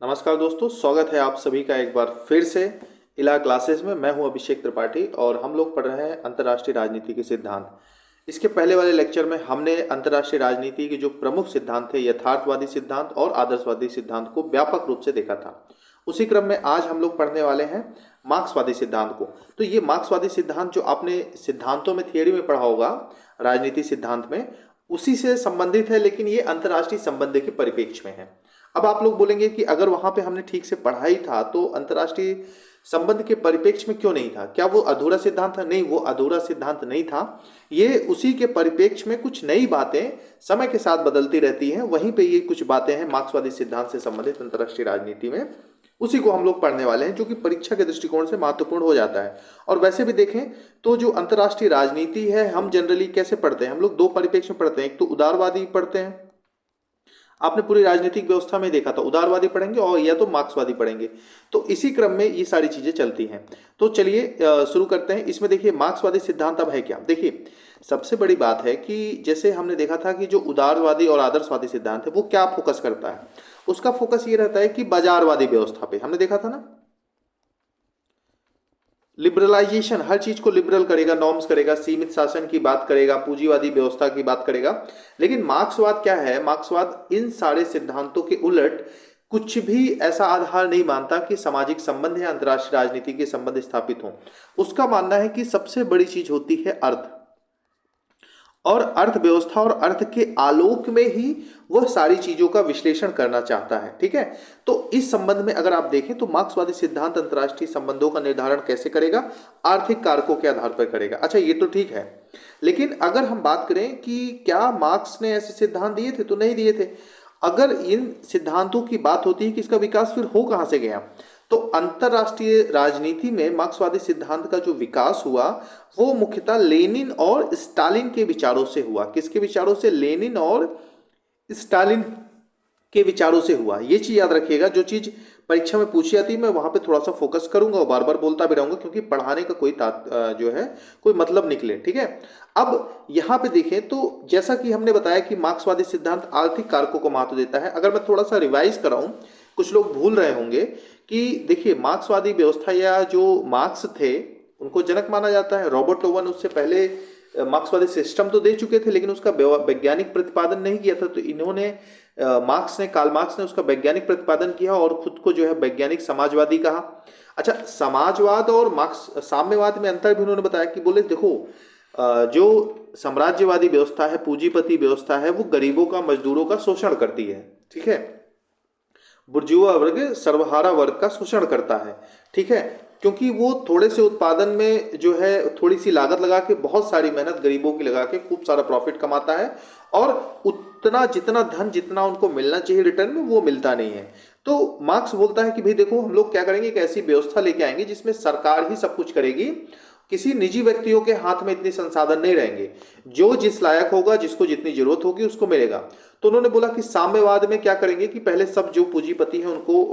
नमस्कार दोस्तों, स्वागत है आप सभी का एक बार फिर से इला क्लासेस में। मैं हूं अभिषेक त्रिपाठी और हम लोग पढ़ रहे हैं अंतर्राष्ट्रीय राजनीति के सिद्धांत। इसके पहले वाले लेक्चर में हमने अंतर्राष्ट्रीय राजनीति के जो प्रमुख सिद्धांत थे, यथार्थवादी सिद्धांत और आदर्शवादी सिद्धांत को व्यापक रूप से देखा था। उसी क्रम में आज हम लोग पढ़ने वाले हैं मार्क्सवादी सिद्धांत को। तो ये मार्क्सवादी सिद्धांत जो आपने सिद्धांतों में, थियोरी में पढ़ा होगा राजनीति सिद्धांत में, उसी से संबंधित है, लेकिन ये अंतर्राष्ट्रीय संबंध के परिप्रेक्ष्य में है। अब आप लोग बोलेंगे कि अगर वहां पे हमने ठीक से पढ़ा ही था तो अंतर्राष्ट्रीय संबंध के परिप्रेक्ष्य में क्यों नहीं था? क्या वो अधूरा सिद्धांत था? नहीं, वो अधूरा सिद्धांत नहीं था। ये उसी के परिप्रेक्ष्य में कुछ नई बातें समय के साथ बदलती रहती हैं। वहीं पे ये कुछ बातें हैं मार्क्सवादी सिद्धांत से संबंधित अंतर्राष्ट्रीय राजनीति में, उसी को हम लोग पढ़ने वाले हैं, जो कि परीक्षा के दृष्टिकोण से महत्वपूर्ण हो जाता है। और वैसे भी देखें तो जो अंतर्राष्ट्रीय राजनीति है, हम जनरली कैसे पढ़ते हैं? हम लोग दो परिप्रेक्ष्य में पढ़ते हैं। एक तो उदारवादी पढ़ते हैं, आपने पूरी राजनीतिक व्यवस्था में देखा था, उदारवादी पढ़ेंगे और या तो मार्क्सवादी पढ़ेंगे। तो इसी क्रम में ये सारी चीजें चलती हैं। तो चलिए शुरू करते हैं। इसमें देखिए मार्क्सवादी सिद्धांत अब है क्या। देखिए सबसे बड़ी बात है कि जैसे हमने देखा था कि जो उदारवादी और आदर्शवादी सिद्धांत है वो क्या फोकस करता है, उसका फोकस ये रहता है कि बाजारवादी व्यवस्था पे। हमने देखा था ना, लिबरलाइजेशन, हर चीज को लिबरल करेगा, नॉर्म्स करेगा, सीमित शासन की बात करेगा, पूंजीवादी व्यवस्था की बात करेगा। लेकिन मार्क्सवाद क्या है? मार्क्सवाद इन सारे सिद्धांतों के उलट कुछ भी ऐसा आधार नहीं मानता कि सामाजिक संबंध या अंतर्राष्ट्रीय राजनीति के संबंध स्थापित हों। उसका मानना है कि सबसे बड़ी चीज होती है अर्थ, और अर्थव्यवस्था और अर्थ के आलोक में ही वह सारी चीजों का विश्लेषण करना चाहता है। ठीक है, तो इस संबंध में अगर आप देखें तो मार्क्सवादी सिद्धांत अंतर्राष्ट्रीय संबंधों का निर्धारण कैसे करेगा? आर्थिक कारकों के आधार पर करेगा। अच्छा, ये तो ठीक है, लेकिन अगर हम बात करें कि क्या मार्क्स ने ऐसे सिद्धांत दिए थे? तो नहीं दिए थे। अगर इन सिद्धांतों की बात होती है कि इसका विकास फिर हो कहां से गया, तो अंतरराष्ट्रीय राजनीति में मार्क्सवादी सिद्धांत का जो विकास हुआ वो मुख्यतः लेनिन और स्टालिन के विचारों से हुआ। किसके विचारों से? लेनिन और स्टालिन के विचारों से हुआ। ये चीज याद रखिएगा, जो चीज परीक्षा में पूछी जाती है मैं वहां पे थोड़ा सा फोकस करूंगा और बार बार बोलता भी रहूंगा, क्योंकि पढ़ाने का कोई जो है कोई मतलब निकले। ठीक है, अब यहां पे देखें तो जैसा कि हमने बताया कि मार्क्सवादी सिद्धांत आर्थिक कारकों को महत्व देता है। अगर मैं थोड़ा सा रिवाइज कराऊं, कुछ लोग भूल रहे होंगे कि देखिए मार्क्सवादी व्यवस्था या जो मार्क्स थे उनको जनक माना जाता है। रॉबर्ट ओवन उससे पहले मार्क्सवादी सिस्टम तो दे चुके थे, लेकिन उसका वैज्ञानिक प्रतिपादन नहीं किया था। तो इन्होंने कार्ल मार्क्स ने उसका वैज्ञानिक प्रतिपादन किया और खुद को जो है वैज्ञानिक समाजवादी कहा। अच्छा, समाजवाद और मार्क्स साम्यवाद में अंतर भी उन्होंने बताया कि बोले देखो जो साम्राज्यवादी व्यवस्था है, पूंजीपति व्यवस्था है, वो गरीबों का, मजदूरों का शोषण करती है। ठीक है, बुर्जुआ वर्ग सर्वहारा वर्ग का शोषण करता है। ठीक है, क्योंकि वो थोड़े से उत्पादन में जो है थोड़ी सी लागत लगा के, बहुत सारी मेहनत गरीबों की लगा के खूब सारा प्रॉफिट कमाता है, और उतना जितना धन जितना उनको मिलना चाहिए रिटर्न में वो मिलता नहीं है। तो मार्क्स बोलता है कि भाई देखो, हम लोग क्या करेंगे, एक ऐसी व्यवस्था लेके आएंगे जिसमें सरकार ही सब कुछ करेगी, किसी निजी व्यक्तियों के हाथ में इतने संसाधन नहीं रहेंगे, जो जिस लायक होगा, जिसको जितनी जरूरत होगी उसको मिलेगा। तो उन्होंने बोला कि साम्यवाद में क्या करेंगे कि पहले सब जो पूंजीपति हैं उनको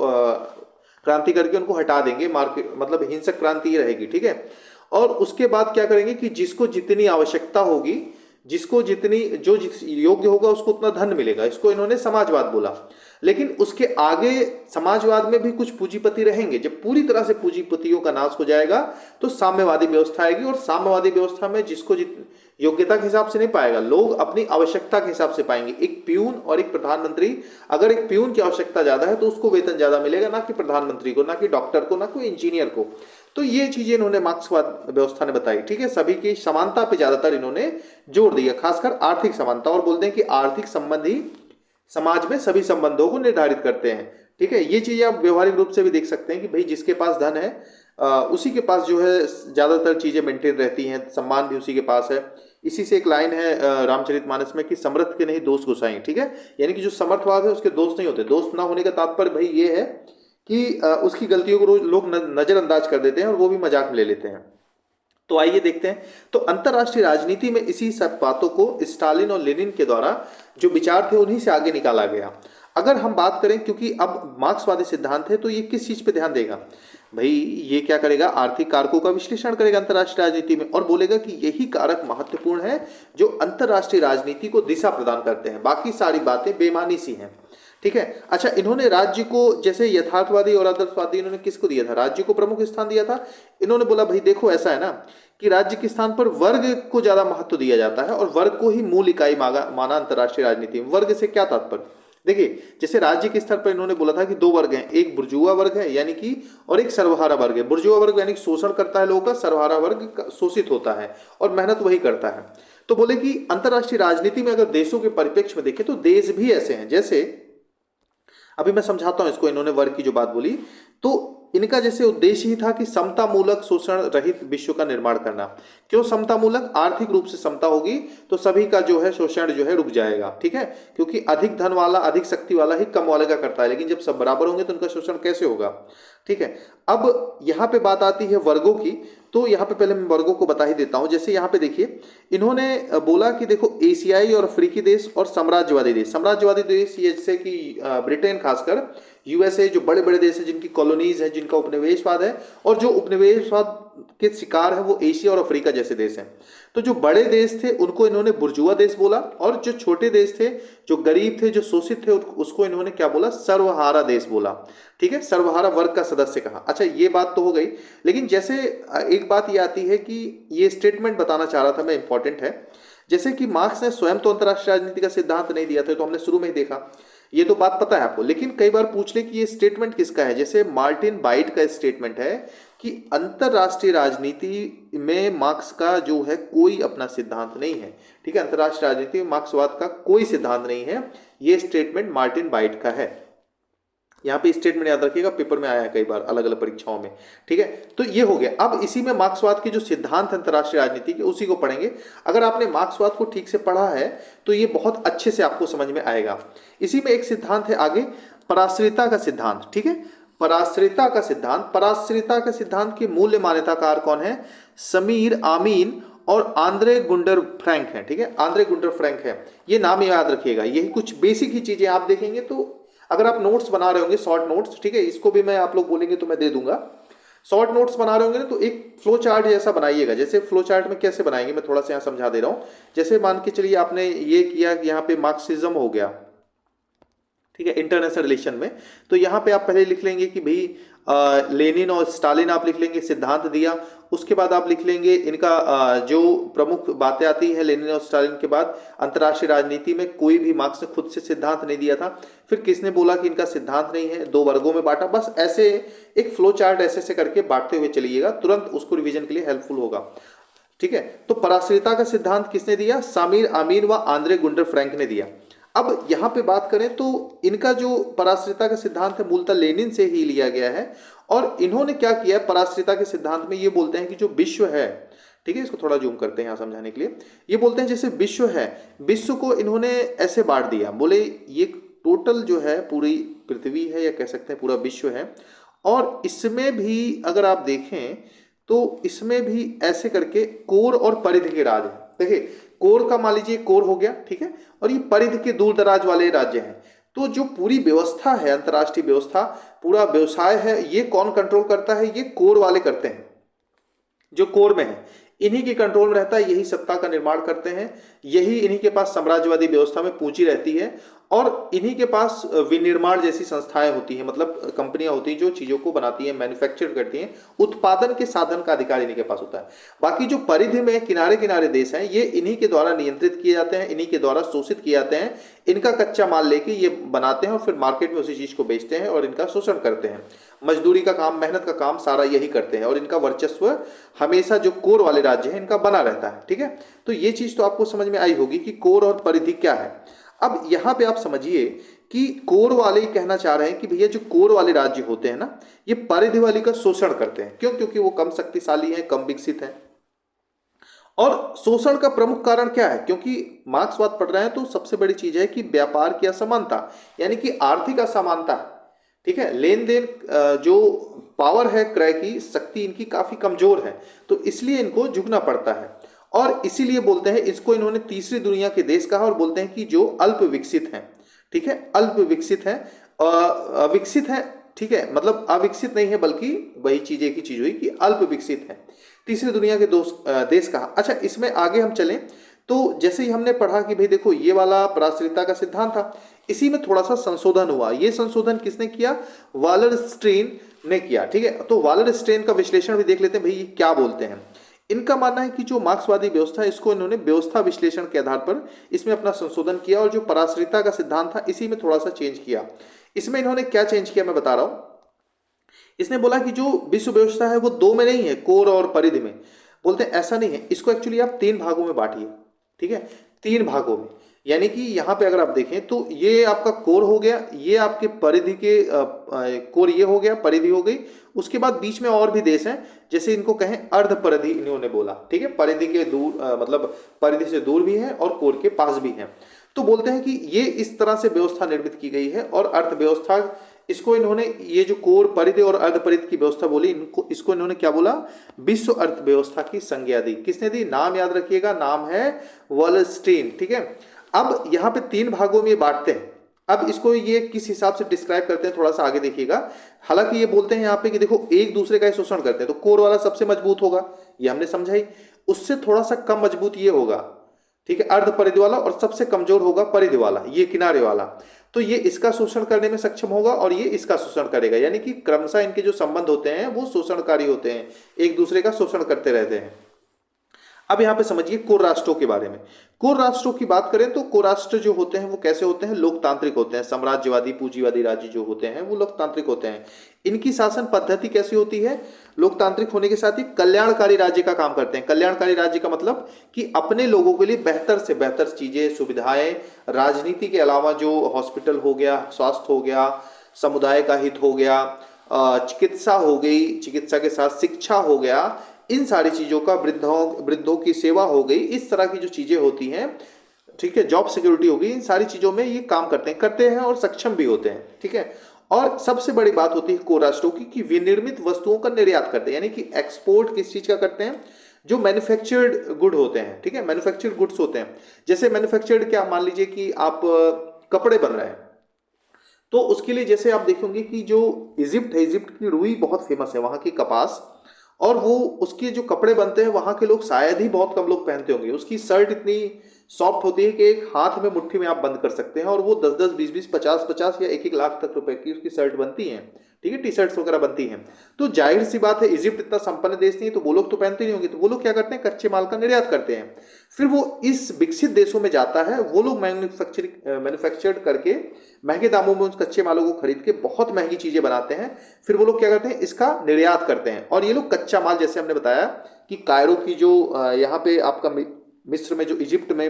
क्रांति करके उनको हटा देंगे, मार्केट मतलब हिंसक क्रांति ही रहेगी। ठीक है, और उसके बाद क्या करेंगे कि जिसको जितनी आवश्यकता होगी, जिसको जितनी जो जिस योग्य होगा उसको उतना धन मिलेगा। इसको इन्होंने समाजवाद बोला। लेकिन उसके आगे समाजवाद में भी कुछ पूंजीपति रहेंगे। जब पूरी तरह से पूंजीपतियों का नाश हो जाएगा तो साम्यवादी व्यवस्था आएगी, और साम्यवादी व्यवस्था में जिसको योग्यता के हिसाब से नहीं पाएगा, लोग अपनी आवश्यकता के हिसाब से पाएंगे। एक प्यून और एक प्रधानमंत्री, अगर एक प्यून की आवश्यकता ज्यादा है तो उसको वेतन ज्यादा मिलेगा, ना कि प्रधानमंत्री को, ना कि डॉक्टर को, ना कोई इंजीनियर को। तो ये चीजें इन्होंने मार्क्सवाद व्यवस्था ने बताई। ठीक है, सभी की समानता पे ज्यादातर इन्होंने जोर दिया, खासकर आर्थिक समानता, और बोलते हैं कि आर्थिक संबंध ही समाज में सभी संबंधों को निर्धारित करते हैं। ठीक है, ये चीजें आप व्यवहारिक रूप से भी देख सकते हैं कि भाई जिसके पास धन है उसी के पास जो है ज्यादातर चीजें मेंटेन रहती हैं, सम्मान भी उसी के पास है। इसी से एक लाइन है रामचरितमानस में कि समर्थ के नहीं दोस्त गोसाई। ठीक है, यानी कि जो समर्थवाद है उसके दोस्त नहीं होते। दोस्त ना होने का तात्पर्य भाई ये है कि उसकी गलतियों को रोज लोग नजरअंदाज कर देते हैं और वो भी मजाक में ले लेते हैं। तो आइए देखते हैं। तो अंतरराष्ट्रीय राजनीति में इसी सब बातों को स्टालिन और लेनिन के द्वारा जो विचार थे उन्हीं से आगे निकाला गया। अगर हम बात करें, क्योंकि अब मार्क्सवादी सिद्धांत है, तो ये किस चीज पे ध्यान देगा भाई? ये क्या करेगा? आर्थिक कारकों का विश्लेषण करेगा अंतरराष्ट्रीय राजनीति में, और बोलेगा कि यही कारक महत्वपूर्ण है जो अंतरराष्ट्रीय राजनीति को दिशा प्रदान करते हैं, बाकी सारी बातें बेमानी सी हैं। ठीक है। अच्छा, इन्होंने राज्य को जैसे यथार्थवादी और आदर्शवादी, इन्होंने किसको दिया था? राज्य को प्रमुख स्थान दिया था। इन्होंने बोला भाई देखो ऐसा है ना कि राज्य के स्थान पर वर्ग को ज्यादा महत्व दिया जाता है और वर्ग को ही मूल इकाई माना अंतरराष्ट्रीय राजनीति में। वर्ग से क्या तात्पर्य? देखिए, जैसे राज्य के स्तर पर इन्होंने बोला था कि दो वर्ग हैं, एक बुर्जुआ वर्ग है यानी कि, और एक सर्वहारा वर्ग है। बुर्जुआ वर्ग यानी कि शोषण करता है लोगों का, सर्वहारा वर्ग शोषित होता है और मेहनत वही करता है। तो बोले कि अंतरराष्ट्रीय राजनीति में अगर देशों के परिप्रेक्ष्य में देखें तो देश भी ऐसे हैं। जैसे अभी मैं समझाता हूं इसको, इन्होंने वर्ग की जो बात बोली, तो इनका जैसे उद्देश्य ही था कि समता मूलक शोषण रहित विश्व का निर्माण करना। क्यों समता मूलक? आर्थिक रूप से समता होगी तो सभी का जो है शोषण जो है रुक जाएगा, ठीक है, क्योंकि अधिक धन वाला, अधिक शक्ति वाला ही कम वाले का करता है, लेकिन जब सब बराबर होंगे तो उनका शोषण कैसे होगा? ठीक है। अब यहाँ पे बात आती है वर्गों की, तो यहाँ पे पहले मैं वर्गों को बता ही देता हूँ। जैसे यहाँ पे देखिए, इन्होंने बोला कि देखो एशियाई और अफ्रीकी देश और साम्राज्यवादी देश। साम्राज्यवादी देश जैसे कि ब्रिटेन, खासकर यूएसए, जो बड़े बड़े देश हैं जिनकी कॉलोनीज है, जिनका उपनिवेशवाद है, और जो उपनिवेशवाद के शिकार है वो एशिया और अफ्रीका जैसे देश हैं। तो जो बड़े देश थे उनको इन्होंने बुर्जुआ देश बोला, और जो छोटे देश थे, जो गरीब थे, जो शोषित थे, उसको इन्होंने क्या बोला? सर्वहारा देश बोला। ठीक है, सर्वहारा वर्ग का सदस्य कहा। अच्छा, ये बात तो हो गई, लेकिन जैसे एक बात ये आती है कि ये स्टेटमेंट बताना चाह रहा था मैं, इंपॉर्टेंट है। जैसे कि मार्क्स ने स्वयं तो अंतरराष्ट्रीय राजनीति का सिद्धांत नहीं दिया था, तो हमने शुरू में ही देखा, ये तो बात पता है आपको, लेकिन कई बार पूछ ले कि ये स्टेटमेंट किसका है। जैसे मार्टिन बाइट का स्टेटमेंट है कि अंतरराष्ट्रीय राजनीति में मार्क्स का जो है कोई अपना सिद्धांत नहीं है। ठीक है, अंतरराष्ट्रीय राजनीति में मार्क्सवाद का कोई सिद्धांत नहीं है। ये स्टेटमेंट मार्टिन बाइट का है। यहाँ पे स्टेटमेंट याद रखिएगा, पेपर में आया है कई बार अलग अलग परीक्षाओं में। ठीक है, तो ये हो गया। अब इसी में मार्क्सवाद के जो सिद्धांत है अंतरराष्ट्रीय राजनीति के, उसी को पढ़ेंगे। अगर आपने मार्क्सवाद को ठीक से पढ़ा है तो ये बहुत अच्छे से आपको समझ में आएगा। इसी में एक सिद्धांत है आगे, पराश्रिता का सिद्धांत। ठीक है, पराश्रिता का सिद्धांत। पराश्रिता का सिद्धांत के मूल्य मान्यताकार कौन है? समीर आमीन और आंद्रे गुंडर फ्रैंक है। ठीक है, आंद्रे गुंडर फ्रैंक है, ये नाम याद रखिएगा। यही कुछ बेसिक ही चीजें आप देखेंगे तो, अगर आप नोट्स बना रहे होंगे, शॉर्ट नोट्स, ठीक है, इसको भी मैं, आप लोग बोलेंगे तो मैं दे दूंगा। शॉर्ट नोट्स बना रहे होंगे ना, तो एक फ्लो चार्ट जैसा बनाइएगा। जैसे फ्लो चार्ट में कैसे बनाएंगे मैं थोड़ा सा यहाँ समझा दे रहा हूँ। जैसे मान के चलिए आपने ये किया कि यहाँ पे मार्क्सिज्म हो गया, ठीक है, इंटरनेशनल रिलेशन में, तो यहाँ पे आप पहले लिख लेंगे कि भाई लेनिन और स्टालिन आप लिख लेंगे, सिद्धांत दिया। उसके बाद आप लिख लेंगे इनका जो प्रमुख बातें आती है लेनिन और स्टालिन के बाद, अंतर्राष्ट्रीय राजनीति में कोई भी मार्क्स ने खुद से सिद्धांत नहीं दिया था। फिर किसने बोला कि इनका सिद्धांत नहीं है, दो वर्गों में बांटा। बस ऐसे एक फ्लो चार्ट ऐसे करके बांटते हुए चलिएगा, तुरंत उसको रिविजन के लिए हेल्पफुल होगा। ठीक है, तो पराश्रिता का सिद्धांत किसने दिया? सामिर आमीन व आंद्रे गुंडर फ्रैंक ने दिया। अब यहां पे बात करें तो इनका जो पराश्रिता का सिद्धांत है मूलतः लेनिन से ही लिया गया है। और इन्होंने क्या किया है पराश्रिता के सिद्धांत में, ये बोलते हैं कि जो विश्व है, ठीक है, इसको थोड़ा जूम करते हैं यहां समझाने के लिए। ये बोलते हैं जैसे विश्व है, विश्व को इन्होंने ऐसे बांट दिया, बोले ये टोटल जो है पूरी पृथ्वी है, या कह सकते हैं पूरा विश्व है, और इसमें भी अगर आप देखें तो इसमें भी ऐसे करके कोर और परिधि के राज है। देखिए, कोर का मान लीजिए कोर हो गया, ठीक है, और ये परिधि के दूर दराज वाले राज्य हैं। तो जो पूरी व्यवस्था है, अंतर्राष्ट्रीय व्यवस्था, पूरा व्यवसाय है, ये कौन कंट्रोल करता है? ये कोर वाले करते हैं, जो कोर में है, इन्हीं के कंट्रोल में रहता है, यही सत्ता का निर्माण करते हैं, यही इन्हीं के पास साम्राज्यवादी व्यवस्था में पूंजी रहती है, और इन्हीं के पास विनिर्माण जैसी संस्थाएं होती हैं, मतलब कंपनियां होती हैं जो चीजों को बनाती हैं, मैन्युफैक्चर करती हैं, उत्पादन के साधन का अधिकार इन्हीं के पास होता है। बाकी जो परिधि में किनारे किनारे देश हैं, ये इन्हीं के द्वारा नियंत्रित किए जाते हैं, इन्हीं के द्वारा शोषित किए जाते हैं। इनका कच्चा माल लेके ये बनाते हैं और फिर मार्केट में उसी चीज को बेचते हैं और इनका शोषण करते हैं। मजदूरी का काम, मेहनत का काम सारा यही करते हैं, और इनका वर्चस्व हमेशा जो कोर वाले राज्य हैं इनका बना रहता है। ठीक है, तो ये चीज तो आपको समझ में आई होगी कि कोर और परिधि क्या है। अब यहां पे आप समझिए कि कोर वाले ही कहना चाह रहे हैं कि भैया जो कोर वाले राज्य होते हैं ना, ये परिधि वाली का शोषण करते हैं। क्यों? क्योंकि वो कम शक्तिशाली हैं, कम विकसित हैं। और शोषण का प्रमुख कारण क्या है? क्योंकि मार्क्सवाद पढ़ रहे हैं तो सबसे बड़ी चीज है कि व्यापार की असमानता, यानी कि आर्थिक असमानता। ठीक है, लेन देन जो पावर है, क्रय की शक्ति इनकी काफी कमजोर है, तो इसलिए इनको झुकना पड़ता है। और इसीलिए बोलते हैं, इसको इन्होंने तीसरी दुनिया के देश कहा, और बोलते हैं कि जो अल्प विकसित हैं। ठीक है, अल्प विकसित हैं, अविकसित हैं। ठीक है, मतलब अविकसित नहीं है, बल्कि वही चीज एक ही चीज हुई कि अल्प विकसित है, तीसरी दुनिया के देश कहा। अच्छा, इसमें आगे हम चलें तो जैसे ही हमने पढ़ा कि भाई देखो ये वाला पराश्रितता का सिद्धांत था, इसी में थोड़ा सा संशोधन हुआ। ये संशोधन किसने किया? वालरस्टीन ने किया। ठीक है, तो वालरस्टीन का विश्लेषण भी देख लेते हैं भाई ये क्या बोलते हैं। इनका मानना है कि जो मार्क्सवादी व्यवस्था है इसको इन्होंने व्यवस्था विश्लेषण के आधार पर इसमें अपना संशोधन किया, और जो पराश्रितता का सिद्धांत था इसी में थोड़ा सा चेंज किया। इसमें इन्होंने क्या चेंज किया मैं बता रहा हूं। इसने बोला कि जो विश्व व्यवस्था है वो दो में नहीं है, कोर और परिधि में। बोलते हैं ऐसा नहीं है, इसको एक्चुअली आप तीन भागों में बांटिए। ठीक है, तीन भागों में, यानी कि यहां पे अगर आप देखें तो ये आपका कोर हो गया, ये आपके परिधि के कोर ये हो गया, परिधि हो गई। उसके बाद बीच में और भी देश हैं, जैसे इनको कहें अर्ध परिधि इन्होंने बोला। ठीक है, परिधि के दूर मतलब परिधि से दूर भी है और कोर के पास भी है। तो बोलते हैं कि ये इस तरह से व्यवस्था निर्मित की गई है। और अर्थव्यवस्था, इसको इन्होंने ये जो कोर परिधि और अर्ध परिधि की व्यवस्था बोली, इनको इसको इन्होंने क्या बोला? विश्व अर्थव्यवस्था की संज्ञा दी। किसने दी? नाम याद रखिएगा, नाम है वालरस्टीन। ठीक है, अब यहाँ पे तीन भागों में बांटते हैं। अब इसको ये किस हिसाब से डिस्क्राइब करते हैं थोड़ा सा आगे देखिएगा। हालांकि ये बोलते हैं यहाँ पे कि देखो एक दूसरे का शोषण करते हैं, तो कोर वाला सबसे मजबूत होगा, ये हमने समझाई। उससे थोड़ा सा कम मजबूत ये होगा, ठीक है, अर्ध परिधि वाला, और सबसे कमजोर होगा परिधि वाला, ये किनारे वाला। तो ये इसका शोषण करने में सक्षम होगा और ये इसका शोषण करेगा, यानी कि क्रमशः इनके जो संबंध होते हैं वो शोषणकारी होते हैं, एक दूसरे का शोषण करते रहते हैं। अब यहां पे समझिए कोर राष्ट्रों के बारे में। कोर राष्ट्रों की बात करें तो कोर राष्ट्र जो होते हैं वो कैसे होते हैं? लोकतांत्रिक होते हैं। साम्राज्यवादी पूंजीवादी राज्य जो होते हैं वो लोकतांत्रिक होते हैं। इनकी शासन पद्धति कैसी होती है? लोकतांत्रिक होने के साथ ही कल्याणकारी राज्य का काम करते हैं। कल्याणकारी राज्य का मतलब कि अपने लोगों के लिए बेहतर से बेहतर चीजें, सुविधाएं, राजनीति के अलावा जो हॉस्पिटल हो गया, स्वास्थ्य हो गया, समुदाय का हित हो गया, चिकित्सा हो गई, चिकित्सा के साथ शिक्षा हो गया, इन सारी चीजों का, वृद्धों की सेवा हो गई, इस तरह की जो चीजें होती हैं, ठीक है, जॉब सिक्योरिटी हो गई, इन सारी चीजों में ये काम करते हैं और सक्षम भी होते हैं। ठीक है, और सबसे बड़ी बात होती है कोर राष्ट्रों की कि विनिर्मित वस्तुओं का निर्यात करते हैं, यानी कि एक्सपोर्ट किस चीज का करते हैं? जो मैन्युफैक्चर्ड गुड होते हैं। ठीक है, मैन्युफैक्चर्ड गुड्स होते हैं। जैसे मैन्युफैक्चर्ड क्या, मान लीजिए कि आप कपड़े बन रहे हैं, तो उसके लिए जैसे आप देखेंगे कि जो इजिप्ट है, इजिप्ट की रुई बहुत फेमस है, वहां की कपास, और वो उसके जो कपड़े बनते हैं वहां के लोग शायद ही बहुत कम लोग पहनते होंगे। उसकी शर्ट इतनी सॉफ्ट होती है कि एक हाथ में, मुट्ठी में आप बंद कर सकते हैं, और वो 10-10, 20-20, 50-50 या 1-1 लाख तक रुपए की उसकी शर्ट बनती हैं। ठीक है, टी शर्ट्स वगैरह बनती हैं। तो जाहिर सी बात है, इजिप्ट इतना संपन्न देश नहीं है, तो वो लोग तो पहनते नहीं होंगे, तो वो लोग क्या करते हैं? कच्चे माल का निर्यात करते हैं। फिर वो इस विकसित देशों में जाता है, वो लोग मैन्युफैक्चर्ड करके महंगे दामों में उस कच्चे मालों को खरीद के बहुत महंगी चीजें बनाते हैं। फिर वो लोग क्या करते हैं? इसका निर्यात करते हैं। और ये लोग कच्चा माल, जैसे हमने बताया कि कायरो की जो यहाँ पे आपका मिस्र में जो इजिप्ट में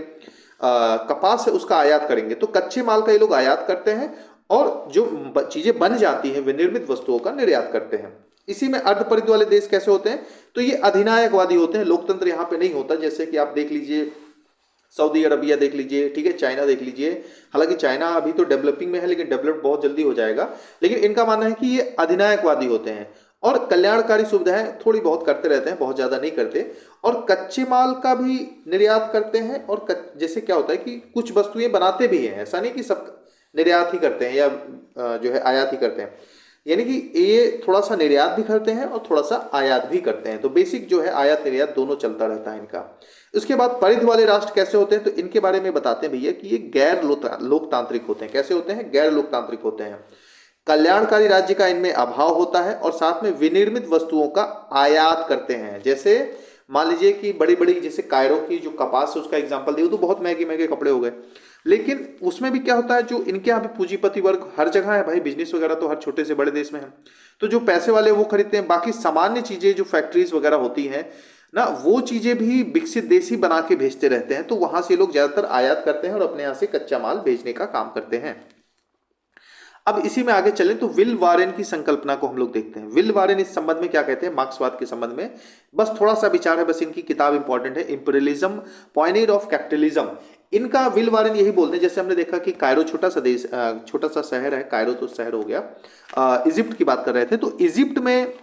कपास है उसका आयात करेंगे, तो कच्चे माल का ये लोग आयात करते हैं, और जो चीजें बन जाती हैं विनिर्मित वस्तुओं का निर्यात करते हैं। इसी में अर्ध परिधि वाले देश कैसे होते हैं? तो ये अधिनायकवादी होते हैं। लोकतंत्र यहाँ पे नहीं होता। जैसे कि आप देख लीजिए सऊदी अरबिया देख लीजिए, ठीक है, चाइना देख लीजिए। हालांकि चाइना अभी तो डेवलपिंग में है, लेकिन डेवलप बहुत जल्दी हो जाएगा। लेकिन इनका मानना है कि ये अधिनायकवादी होते हैं और कल्याणकारी सुविधाएं थोड़ी बहुत करते रहते हैं, बहुत ज्यादा नहीं करते, और कच्चे माल का भी निर्यात करते हैं। और जैसे क्या होता है कि कुछ वस्तुएं बनाते भी हैं, ऐसा नहीं कि सब निर्यात ही करते हैं या जो है आयात ही करते हैं, यानी कि ये थोड़ा सा निर्यात भी करते हैं और थोड़ा सा आयात भी करते हैं। तो बेसिक जो है आयात निर्यात दोनों चलता रहता है इनका। उसके बाद परिधि वाले राष्ट्र कैसे होते हैं? तो इनके बारे में बताते हैं भैया कि ये गैर लोकतांत्रिक होते हैं। कैसे होते हैं? गैर लोकतांत्रिक होते हैं। कल्याणकारी राज्य का इनमें अभाव होता है, और साथ में विनिर्मित वस्तुओं का आयात करते हैं। जैसे मान लीजिए कि बड़ी बड़ी, जैसे कायरो की जो कपास है उसका एग्जांपल दिया, तो बहुत महंगे महंगे कपड़े हो गए। लेकिन उसमें भी क्या होता है, जो इनके यहाँ भी पूंजीपति वर्ग हर जगह है भाई, बिजनेस वगैरह तो हर छोटे से बड़े देश में है, तो जो पैसे वाले वो खरीदते हैं। बाकी सामान्य चीजें जो फैक्ट्रीज वगैरह होती हैं ना, वो चीजें भी विकसित देश ही बना के भेजते रहते हैं। तो वहां से लोग ज्यादातर आयात करते हैं और अपने यहाँ से कच्चा माल भेजने का काम करते हैं। अब इसी में आगे चलें तो विल वारेन की संकल्पना को हम लोग देखते हैं। विल वारेन इस संबंध में क्या कहते हैं मार्क्सवाद के संबंध में? बस थोड़ा सा विचार है, बस इनकी किताब इंपॉर्टेंट है, इंपीरियलिज्म, पॉइनियर ऑफ कैपिटलिज्म। इनका विल वारेन यही बोलते हैं, जैसे हमने देखा कि कायरो छोटा सा देश, छोटा सा शहर है, कायरो तो शहर हो गया। इजिप्ट की बात कर रहे थे, तो इजिप्ट में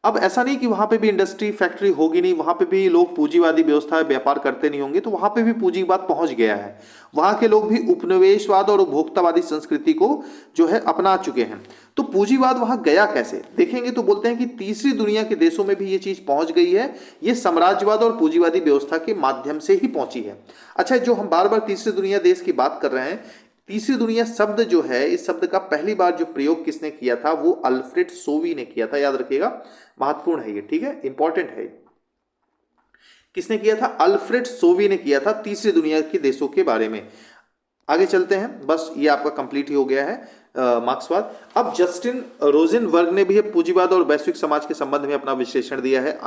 अब ऐसा नहीं कि वहां पे भी इंडस्ट्री फैक्ट्री होगी नहीं, वहां पे भी लोग पूंजीवादी व्यवस्था व्यापार करते नहीं होंगे, तो वहां पे भी पूंजीवाद पहुंच गया है। वहां के लोग भी उपनिवेशवाद और उपभोक्तावादी संस्कृति को जो है अपना चुके हैं। तो पूंजीवाद वहां गया कैसे देखेंगे तो बोलते हैं कि तीसरी दुनिया के देशों में भी ये चीज पहुंच गई है, ये साम्राज्यवाद और पूंजीवादी व्यवस्था के माध्यम से ही पहुंची है। अच्छा, जो हम बार बार तीसरी दुनिया देश की बात कर रहे हैं, तीसरी दुनिया शब्द जो है, इस शब्द का पहली बार जो प्रयोग किसने किया था, वो अल्फ्रेड सोवी ने किया था। याद रखिएगा, महत्वपूर्ण है ये, ठीक है, इंपॉर्टेंट है। किसने किया था? अल्फ्रेड सोवी ने किया था तीसरी दुनिया के देशों के बारे में। आगे चलते हैं, बस ये आपका कंप्लीट ही हो गया है मार्क्सवाद। अब जस्टिन रोजेनबर्ग ने भी पूंजीवाद और वैश्विक समाज के संबंध में अपना विश्लेषण दिया है।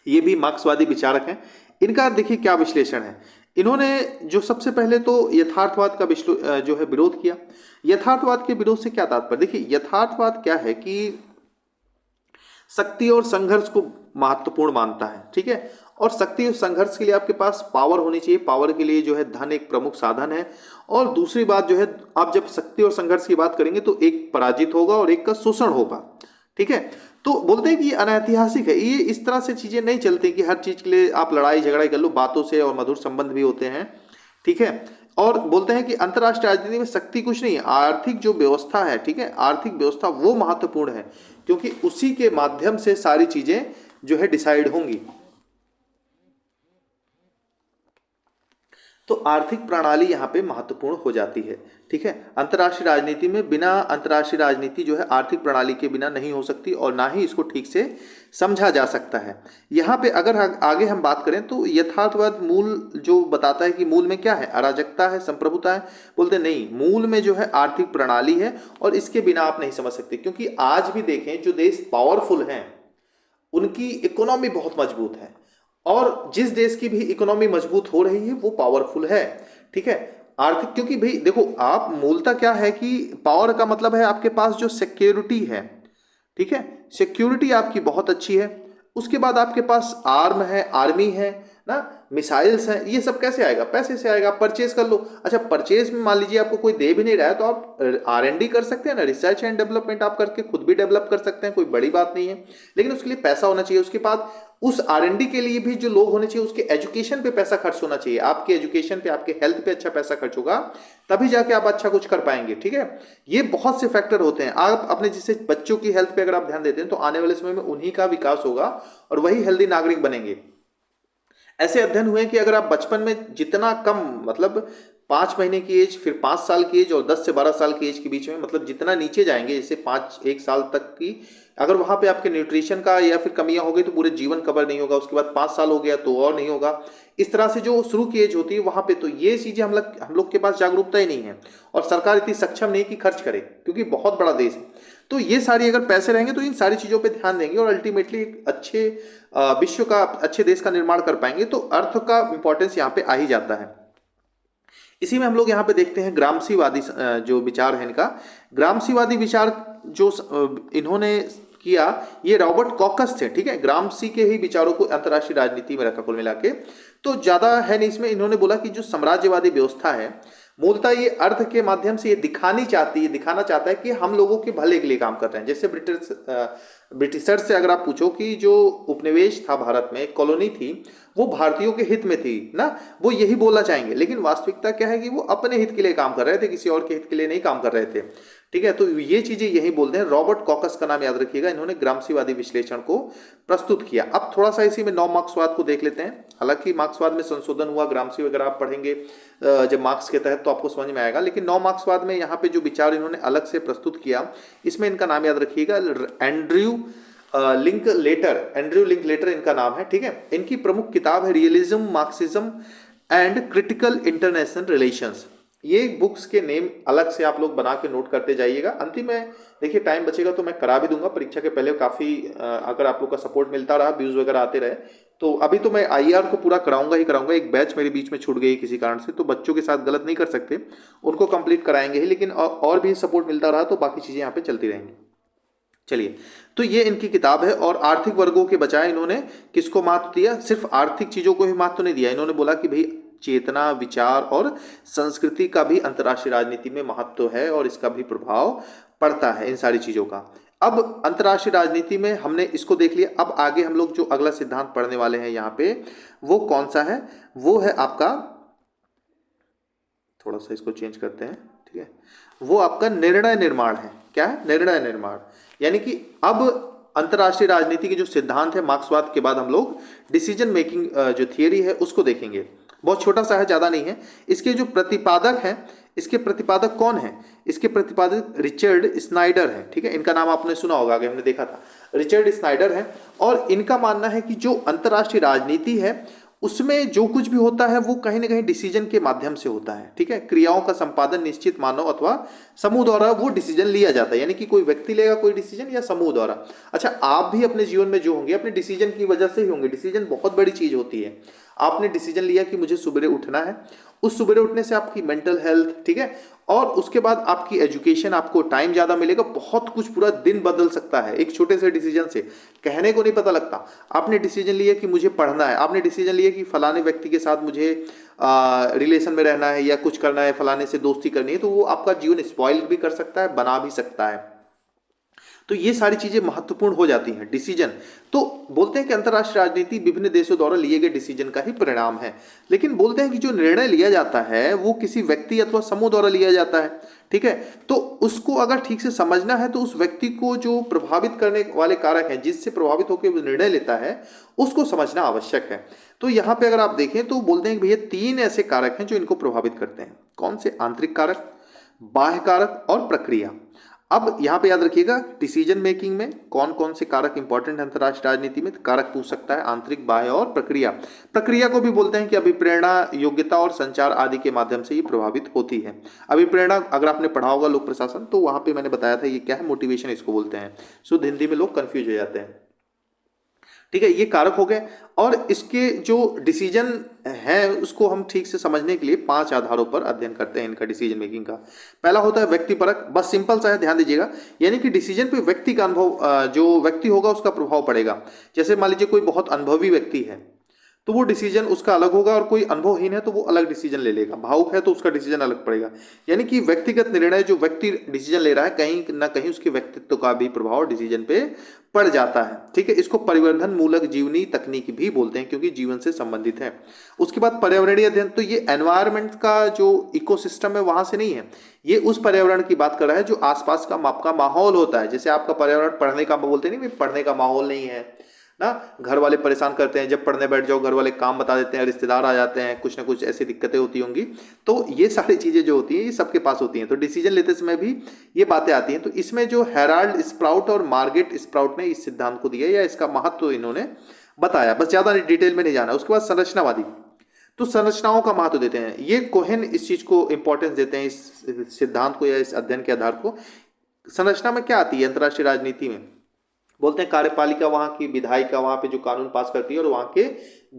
ये भी मार्क्सवादी विचारक हैं। इनका देखिए क्या विश्लेषण है। इन्होंने जो सबसे पहले तो यथार्थवाद का जो है विरोध किया। यथार्थवाद के विरोध से क्या तात्पर्य? देखिए, यथार्थवाद क्या है कि शक्ति और संघर्ष को महत्वपूर्ण मानता है, ठीक है, और शक्ति और संघर्ष के लिए आपके पास पावर होनी चाहिए। पावर के लिए जो है धन एक प्रमुख साधन है। और दूसरी बात जो है, आप जब शक्ति और संघर्ष की बात करेंगे तो एक पराजित होगा और एक का शोषण होगा, ठीक है। तो बोलते हैं कि ये अनैतिहासिक है। ये इस तरह से चीजें नहीं चलती कि हर चीज के लिए आप लड़ाई झगड़ा कर लो, बातों से और मधुर संबंध भी होते हैं, ठीक है। और बोलते हैं कि अंतर्राष्ट्रीय राजनीति में शक्ति कुछ नहीं है, आर्थिक जो व्यवस्था है, ठीक है, आर्थिक व्यवस्था वो महत्वपूर्ण है, क्योंकि उसी के माध्यम से सारी चीजें जो है डिसाइड होंगी। तो आर्थिक प्रणाली यहाँ पे महत्वपूर्ण हो जाती है, ठीक है। अंतर्राष्ट्रीय राजनीति में बिना अंतर्राष्ट्रीय राजनीति जो है आर्थिक प्रणाली के बिना नहीं हो सकती, और ना ही इसको ठीक से समझा जा सकता है। यहाँ पे अगर आगे हम बात करें तो यथार्थवाद मूल जो बताता है कि मूल में क्या है, अराजकता है, संप्रभुता है, बोलते नहीं, मूल में जो है आर्थिक प्रणाली है, और इसके बिना आप नहीं समझ सकते। क्योंकि आज भी देखें, जो देश पावरफुल हैं उनकी इकोनॉमी बहुत मजबूत है, और जिस देश की भी इकोनॉमी मजबूत हो रही है वो पावरफुल है, ठीक है, आर्थिक। क्योंकि भाई देखो, आप मूलतः क्या है कि पावर का मतलब है आपके पास जो सिक्योरिटी है, ठीक है, सिक्योरिटी आपकी बहुत अच्छी है। उसके बाद आपके पास आर्म है, आर्मी है ना, मिसाइल्स हैं। ये सब कैसे आएगा? पैसे से आएगा, परचेज कर लो। अच्छा, परचेज में मान लीजिए आपको कोई दे भी नहीं रहा है तो आप R&D कर सकते हैं ना, रिसर्च एंड डेवलपमेंट आप करके खुद भी डेवलप कर सकते हैं, कोई बड़ी बात नहीं है। लेकिन उसके लिए पैसा होना चाहिए। उसके बाद उस R&D के लिए भी जो लोग होने चाहिए, उसके एजुकेशन पे पैसा खर्च होना चाहिए। आपके एजुकेशन पे, आपके हेल्थ पे अच्छा पैसा खर्च होगा, तभी जाके आप अच्छा कुछ कर पाएंगे, ठीक है। ये बहुत से फैक्टर होते हैं। आप अपने जैसे बच्चों की हेल्थ पे अगर आप ध्यान देते हैं तो आने वाले समय में उन्हीं का विकास होगा और वही हेल्दी नागरिक बनेंगे। ऐसे अध्ययन हुए कि अगर आप बचपन में जितना कम, मतलब 5 महीने की एज, फिर 5 साल की एज और 10 से 12 साल की एज के बीच में, मतलब जितना नीचे जाएंगे, जैसे 1 साल तक की, अगर वहां पे आपके न्यूट्रिशन का या फिर कमियां हो गई तो पूरे जीवन कवर नहीं होगा। उसके बाद 5 साल हो गया तो और नहीं होगा। इस तरह से जो शुरू की एज होती है वहां पे, तो ये चीजें हम लोग के पास जागरूकता ही नहीं है, और सरकार इतनी सक्षम नहीं कि खर्च करे, क्योंकि बहुत बड़ा देश है। तो ये सारी अगर पैसे रहेंगे तो इन सारी चीजों पे ध्यान देंगे और अल्टीमेटली एक अच्छे विश्व का, अच्छे देश का निर्माण कर पाएंगे। तो अर्थ का इंपॉर्टेंस यहाँ पे आ ही जाता है। इसी में हम लोग यहाँ पे देखते हैं ग्रामसीवादी जो विचार है इनका, ग्रामसीवादी विचार जो इन्होंने किया, ये रॉबर्ट कॉकस थे, ठीक है। ग्रामसी के ही विचारों को अंतर्राष्ट्रीय राजनीति में रखा कुल मिला के। तो ज्यादा है नहीं इसमें। इन्होंने बोला कि जो साम्राज्यवादी व्यवस्था है, मूलतः ये अर्थ के माध्यम से ये दिखाना चाहता है कि हम लोगों के भले के लिए काम कर रहे हैं। जैसे ब्रिटिशर्स से अगर आप पूछो कि जो उपनिवेश था भारत में, कॉलोनी थी, वो भारतीयों के हित में थी ना, वो यही बोलना चाहेंगे। लेकिन वास्तविकता क्या है कि वो अपने हित के लिए काम कर रहे थे, किसी और के हित के लिए नहीं काम कर रहे थे, ठीक है। तो ये चीजें यही बोलते हैं। रॉबर्ट कॉकस का नाम याद रखिएगा, इन्होंने ग्रामसीवादी विश्लेषण को प्रस्तुत किया। अब थोड़ा सा इसी में नौ मार्क्सवाद को देख लेते हैं। हालांकि मार्क्सवाद में संशोधन हुआ, ग्रामसी वगैरह आप पढ़ेंगे जब मार्क्स के तहत तो आपको समझ में आएगा। लेकिन नौ मार्क्सवाद में यहाँ पे जो विचार इन्होंने अलग से प्रस्तुत किया, इसमें इनका नाम याद रखिएगा, एंड्रयू लिंकलेटर इनका नाम है, ठीक है। इनकी प्रमुख किताब है realism, Marxism and critical international relations. ये बुक्स के नेम अलग से आप लोग बना के नोट करते जाइएगा। अंतिम में देखिए टाइम बचेगा तो मैं करा भी दूंगा परीक्षा के पहले। काफ़ी अगर आप लोग का सपोर्ट मिलता रहा, व्यूज़ वगैरह आते रहे, तो अभी तो मैं IR को पूरा कराऊंगा ही कराऊंगा। एक बैच मेरे बीच में छूट गई किसी कारण से, तो बच्चों के साथ गलत नहीं कर सकते, उनको कंप्लीट कराएंगे ही। लेकिन और भी सपोर्ट मिलता रहा तो बाकी चीज़ें यहाँ पे चलती रहेंगी। चलिए, तो ये इनकी किताब है। और आर्थिक वर्गों के बजाय इन्होंने किसको महत्व दिया? सिर्फ आर्थिक चीज़ों को ही महत्व नहीं दिया। इन्होंने बोला कि भाई चेतना, विचार और संस्कृति का भी अंतर्राष्ट्रीय राजनीति में महत्व है और इसका भी प्रभाव पड़ता है इन सारी चीज़ों का। अब अंतर्राष्ट्रीय राजनीति में हमने इसको देख लिया। अब आगे हम लोग जो अगला सिद्धांत पढ़ने वाले हैं यहाँ पे, वो कौन सा है? वो है आपका, थोड़ा सा इसको चेंज करते हैं, ठीक है, वो आपका निर्णय निर्माण है। क्या है, निर्णय निर्माण। यानी कि अब अंतर्राष्ट्रीय राजनीति के जो सिद्धांत है मार्क्सवाद के बाद हम लोग डिसीजन मेकिंग जो थियरी है उसको देखेंगे। बहुत छोटा सा है, ज्यादा नहीं है। इसके जो प्रतिपादक हैं, इसके प्रतिपादक कौन है? इसके प्रतिपादक रिचर्ड स्नाइडर है। ठीक है, इनका नाम आपने सुना होगा, आगे हमने देखा था, रिचर्ड स्नाइडर है। और इनका मानना है कि जो अंतर्राष्ट्रीय राजनीति है उसमें जो कुछ भी होता है वो कहीं ना कहीं डिसीजन के माध्यम से होता है। ठीक है, क्रियाओं का संपादन निश्चित मानव अथवा समूह द्वारा वो डिसीजन लिया जाता है। यानी कि कोई व्यक्ति लेगा कोई डिसीजन या समूह द्वारा। अच्छा, आप भी अपने जीवन में जो होंगे अपने डिसीजन की वजह से ही होंगे। डिसीजन बहुत बड़ी चीज होती है। आपने डिसीजन लिया कि मुझे सुबह उठना है, उस सुबह उठने से आपकी मेंटल हेल्थ, ठीक है, और उसके बाद आपकी एजुकेशन, आपको टाइम ज्यादा मिलेगा, बहुत कुछ, पूरा दिन बदल सकता है एक छोटे से डिसीजन से। कहने को नहीं पता लगता। आपने डिसीजन लिया कि मुझे पढ़ना है, आपने डिसीजन लिया कि फलाने व्यक्ति के साथ मुझे रिलेशन में रहना है या कुछ करना है, फलाने से दोस्ती करनी है, तो वो आपका जीवन स्पॉइल भी कर सकता है, बना भी सकता है। तो ये सारी चीजें महत्वपूर्ण हो जाती हैं डिसीजन। तो बोलते हैं कि अंतर्राष्ट्रीय राजनीति विभिन्न देशों द्वारा लिए गए डिसीजन का ही परिणाम है। लेकिन बोलते हैं कि जो निर्णय लिया जाता है वो किसी व्यक्ति अथवा समूह द्वारा लिया जाता है। ठीक है, तो उसको अगर ठीक से समझना है तो उस व्यक्ति को जो प्रभावित करने वाले कारक हैं, जिससे प्रभावित होकर वो निर्णय लेता है, उसको समझना आवश्यक है। तो यहाँ पे अगर आप देखें तो बोलते हैं कि भैया 3 ऐसे कारक हैं जो इनको प्रभावित करते हैं। कौन से? आंतरिक कारक, बाह्य कारक और प्रक्रिया। अब यहां पे याद रखिएगा डिसीजन मेकिंग में कौन कौन से कारक इंपॉर्टेंट है अंतर्राष्ट्रीय राजनीति में। कारक पूछ सकता है, आंतरिक, बाह्य और प्रक्रिया। प्रक्रिया को भी बोलते हैं कि अभिप्रेरणा, योग्यता और संचार आदि के माध्यम से ये प्रभावित होती है। अभिप्रेरणा अगर आपने पढ़ा होगा लोक प्रशासन, तो वहां पे मैंने बताया था ये क्या है, मोटिवेशन इसको बोलते हैं। शुद्ध हिंदी में लोग कंफ्यूज हो जाते हैं। ठीक है, ये कारक हो गए। और इसके जो डिसीजन है उसको हम ठीक से समझने के लिए 5 आधारों पर अध्ययन करते हैं इनका डिसीजन मेकिंग का। पहला होता है व्यक्तिपरक, बस सिंपल सा है, ध्यान दीजिएगा। यानी कि डिसीजन पे व्यक्ति का अनुभव, जो व्यक्ति होगा उसका प्रभाव पड़ेगा। जैसे मान लीजिए कोई बहुत अनुभवी व्यक्ति है तो वो डिसीजन उसका अलग होगा, और कोई अनुभवहीन है तो वो अलग डिसीजन ले लेगा। भावुक है तो उसका डिसीजन अलग पड़ेगा। यानी कि व्यक्तिगत निर्णय, जो व्यक्ति डिसीजन ले रहा है, कहीं ना कहीं उसके व्यक्तित्व का भी प्रभाव डिसीजन पे पड़ जाता है। ठीक है, इसको परिवर्धन मूलक जीवनी तकनीक भी बोलते हैं क्योंकि जीवन से संबंधित है। उसके बाद पर्यावरणीय अध्ययन, तो ये एनवायरमेंट का जो इकोसिस्टम है वहां से नहीं है, ये उस पर्यावरण की बात कर रहा है जो आसपास का आपका माहौल होता है। जैसे आपका पर्यावरण पढ़ने का, बोलते नहीं, पढ़ने का माहौल नहीं है ना, घर वाले परेशान करते हैं, जब पढ़ने बैठ जाओ घर वाले काम बता देते हैं, रिश्तेदार आ जाते हैं, कुछ ना कुछ ऐसी दिक्कतें होती होंगी। तो ये सारी चीजें जो होती हैं ये सबके पास होती हैं। तो डिसीजन लेते समय भी ये बातें आती हैं। तो इसमें जो हेराल्ड स्प्राउट और मार्गेट स्प्राउट ने इस सिद्धांत को दिया या इसका महत्व इन्होंने बताया, बस ज्यादा डिटेल में नहीं जाना। उसके बाद संरचनावादी, तो संरचनाओं का महत्व देते हैं। ये कोहेन इस चीज को इंपॉर्टेंस देते हैं, इस सिद्धांत को या इस अध्ययन के आधार को। संरचना में क्या आती है अंतर्राष्ट्रीय राजनीति में? बोलते हैं कार्यपालिका वहां की, विधायिका वहां पे जो कानून पास करती है, और वहां के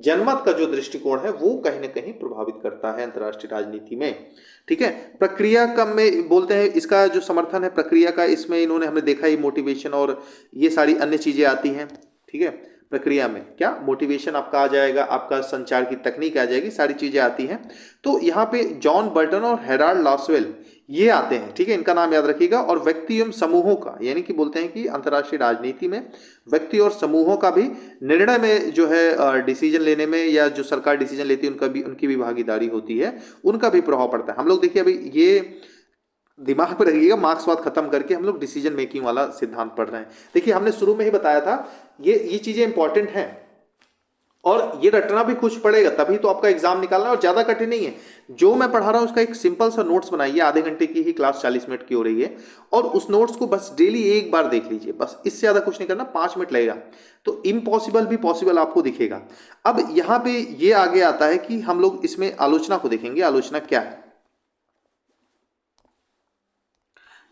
जनमत का जो दृष्टिकोण है वो कहीं ना कहीं प्रभावित करता है अंतर्राष्ट्रीय राजनीति में। ठीक है, प्रक्रिया का में बोलते हैं इसका जो समर्थन है प्रक्रिया का, इसमें इन्होंने, हमने देखा ये मोटिवेशन और ये सारी अन्य चीजें आती हैं। ठीक है, प्रक्रिया में क्या मोटिवेशन आपका आ जाएगा, आपका संचार की तकनीक आ जाएगी, सारी चीजें आती हैं। तो यहाँ पे जॉन बर्टन और हेराल्ड लॉसवेल ये आते हैं। ठीक है, इनका नाम याद रखिएगा। और व्यक्ति एवं समूहों का, यानी कि बोलते हैं कि अंतर्राष्ट्रीय राजनीति में व्यक्ति और समूहों का भी निर्णय में जो है डिसीजन लेने में, या जो सरकार डिसीजन लेती है उनकी भी भागीदारी होती है, उनका भी प्रभाव पड़ता है। हम लोग देखिए अभी ये दिमाग पर रखिएगा, मार्क्सवाद खत्म करके हम लोग डिसीजन मेकिंग वाला सिद्धांत पढ़ रहे हैं। देखिए हमने शुरू में ही बताया था ये चीजें इंपॉर्टेंट हैं, और ये रटना भी कुछ पड़ेगा, तभी तो आपका एग्जाम निकालना है, और ज्यादा कठिन नहीं है। जो मैं पढ़ा रहा हूं उसका एक सिंपल सा नोट्स बनाइए, आधे घंटे की ही क्लास 40 मिनट की हो रही है, और उस नोट्स को बस डेली एक बार देख लीजिए, बस इससे ज्यादा कुछ नहीं करना, 5 मिनट लगेगा, तो इम्पॉसिबल भी पॉसिबल आपको दिखेगा। अब यहां पे ये आगे आता है कि हम लोग इसमें आलोचना को देखेंगे। आलोचना क्या है?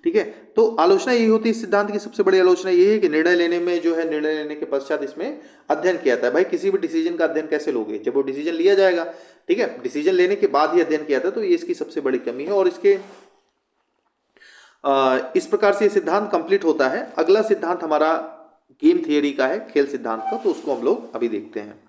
ठीक है, तो आलोचना यही होती है इस सिद्धांत की। सबसे बड़ी आलोचना ये है कि निर्णय लेने में जो है, निर्णय लेने के पश्चात इसमें अध्ययन किया जाता है। भाई किसी भी डिसीजन का अध्ययन कैसे लोगे जब वो डिसीजन लिया जाएगा? ठीक है, डिसीजन लेने के बाद ही अध्ययन किया जाता है, तो ये इसकी सबसे बड़ी कमी है। और इसके इस प्रकार से ये सिद्धांत कंप्लीट होता है। अगला सिद्धांत हमारा गेम थियरी का है, खेल सिद्धांत का, तो उसको हम लोग अभी देखते हैं।